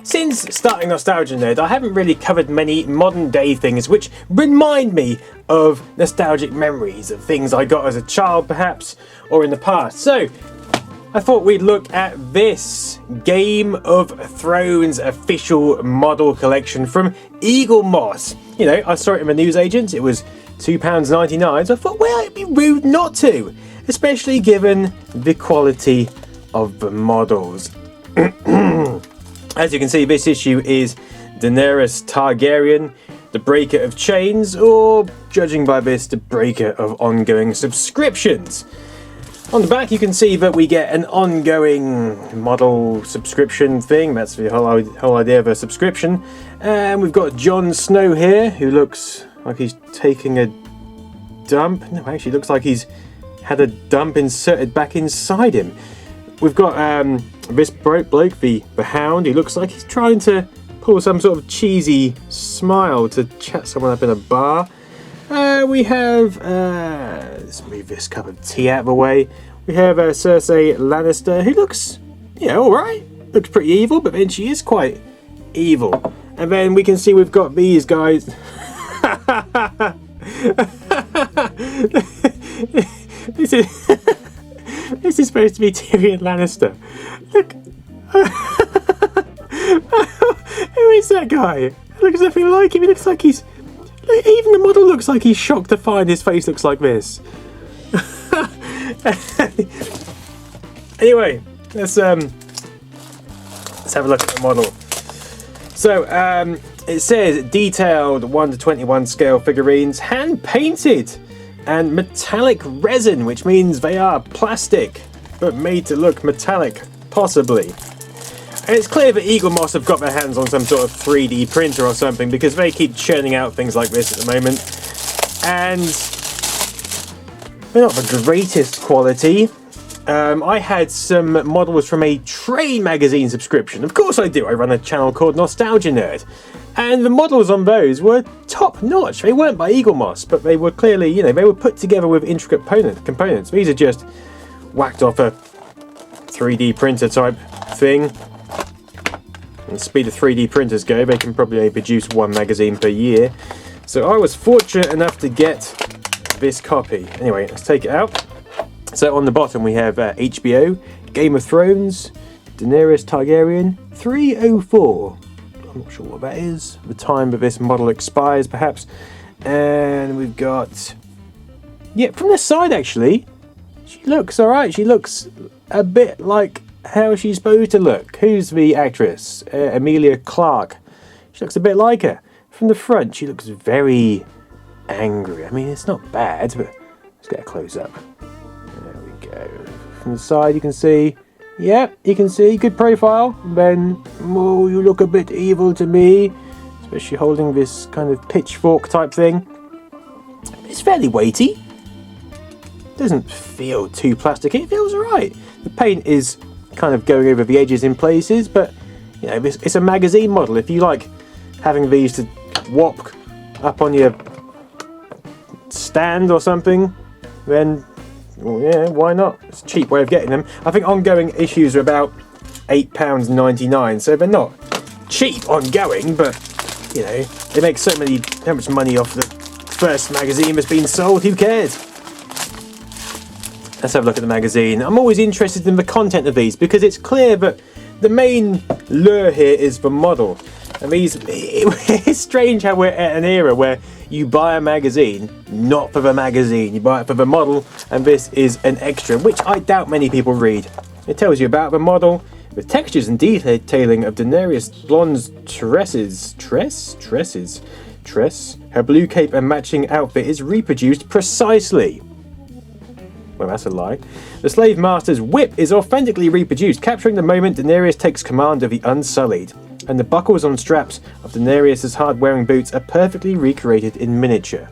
Since starting Nostalgia Nerd, I haven't really covered many modern day things which remind me of nostalgic memories of things I got as a child perhaps, or in the past. So I thought we'd look at this Game of Thrones official model collection from EagleMoss. You know, I saw it in my newsagents, it was £2.99, so I thought, well, it'd be rude not to, especially given the quality of the models. As you can see, this issue is Daenerys Targaryen, the breaker of chains, or judging by this, the breaker of ongoing subscriptions. On the back you can see that we get an ongoing model subscription thing. That's the whole idea of a subscription. And we've got Jon Snow here, who looks like he's taking a dump. No, actually looks like he's had a dump inserted back inside him. We've got this bloke, the Hound, who looks like he's trying to pull some sort of cheesy smile to chat someone up in a bar. We have, let's move this cup of tea out of the way. We have Cersei Lannister, who looks, yeah, alright. Looks pretty evil, but then she is quite evil. And then we can see we've got these guys. This is supposed to be Tyrion Lannister. Look. Who is that guy? Looks nothing like him. He looks like he's... Even the model looks like he's shocked to find his face looks like this. Anyway, let's have a look at the model. So, it says detailed 1:21 scale figurines, hand painted, and metallic resin, which means they are plastic, but made to look metallic, possibly. And it's clear that EagleMoss have got their hands on some sort of 3D printer or something, because they keep churning out things like this at the moment. And they're not the greatest quality. I had some models from a Train magazine subscription. Of course I do, I run a channel called Nostalgia Nerd. And the models on those were top notch. They weren't by EagleMoss, but they were clearly, you know, they were put together with intricate components. These are just whacked off a 3D printer type thing. And the speed of 3D printers go, they can probably only produce one magazine per year. So I was fortunate enough to get this copy. Anyway, let's take it out. So on the bottom we have HBO, Game of Thrones, Daenerys Targaryen, 304. I'm not sure what that is. The time that this model expires, perhaps. And we've got... Yeah, from the side, actually, she looks alright. She looks a bit like how she's supposed to look. Who's the actress? Emilia Clarke. She looks a bit like her. From the front, she looks very angry. I mean, it's not bad, but let's get a close-up. There we go. From the side, you can see... Yeah, you can see, good profile. Then, oh, you look a bit evil to me. Especially holding this kind of pitchfork type thing. It's fairly weighty. Doesn't feel too plasticky, it feels alright. The paint is kind of going over the edges in places, but, you know, it's a magazine model. If you like having these to whop up on your stand or something, then... well, yeah, why not? It's a cheap way of getting them. I think ongoing issues are about £8.99, so they're not cheap ongoing, but, you know, they make so much money off the first magazine that's been sold, who cares? Let's have a look at the magazine. I'm always interested in the content of these, because it's clear that the main lure here is the model. And it's strange how we're at an era where you buy a magazine, not for the magazine, you buy it for the model, and this is an extra, which I doubt many people read. It tells you about the model, the textures and detailing of Daenerys' blonde tress. Her blue cape and matching outfit is reproduced precisely. Well, that's a lie. The Slave Master's whip is authentically reproduced, capturing the moment Daenerys takes command of the Unsullied. And the buckles on straps of Daenerys' hard-wearing boots are perfectly recreated in miniature.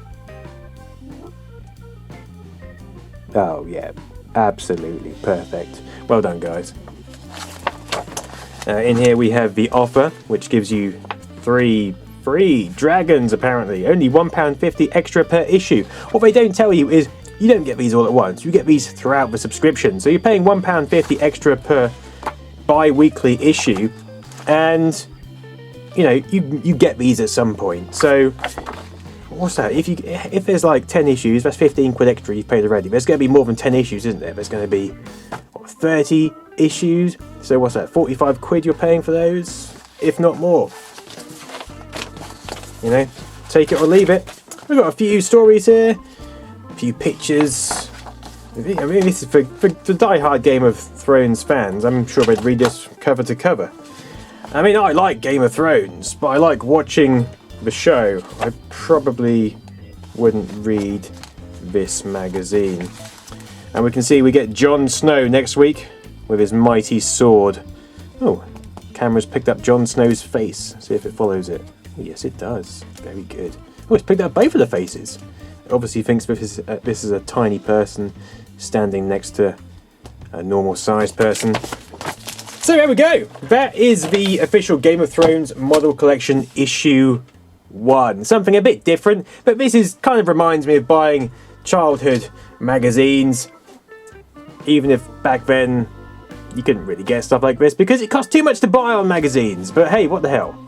Oh yeah, absolutely perfect. Well done, guys. In here we have the offer, which gives you 3 free dragons, apparently. Only £1.50 extra per issue. What they don't tell you is you don't get these all at once. You get these throughout the subscription. So you're paying £1.50 extra per bi-weekly issue, and you know, you get these at some point. So what's that? If there's like 10 issues, that's 15 quid extra you've paid already. There's going to be more than 10 issues, isn't there? There's going to be what, 30 issues. So what's that? 45 quid you're paying for those, if not more. You know, take it or leave it. We've got a few stories here, a few pictures. I mean, this is for die-hard Game of Thrones fans. I'm sure they'd read this cover to cover. I mean, I like Game of Thrones, but I like watching the show. I probably wouldn't read this magazine. And we can see we get Jon Snow next week with his mighty sword. Oh, camera's picked up Jon Snow's face. See if it follows it. Oh, yes, it does. Very good. Oh, it's picked up both of the faces. It obviously thinks this is a tiny person standing next to a normal sized person. So there we go. That is the official Game of Thrones model collection issue 1. Something a bit different, but this is kind of reminds me of buying childhood magazines. Even if back then you couldn't really get stuff like this because it cost too much to buy on magazines. But hey, what the hell?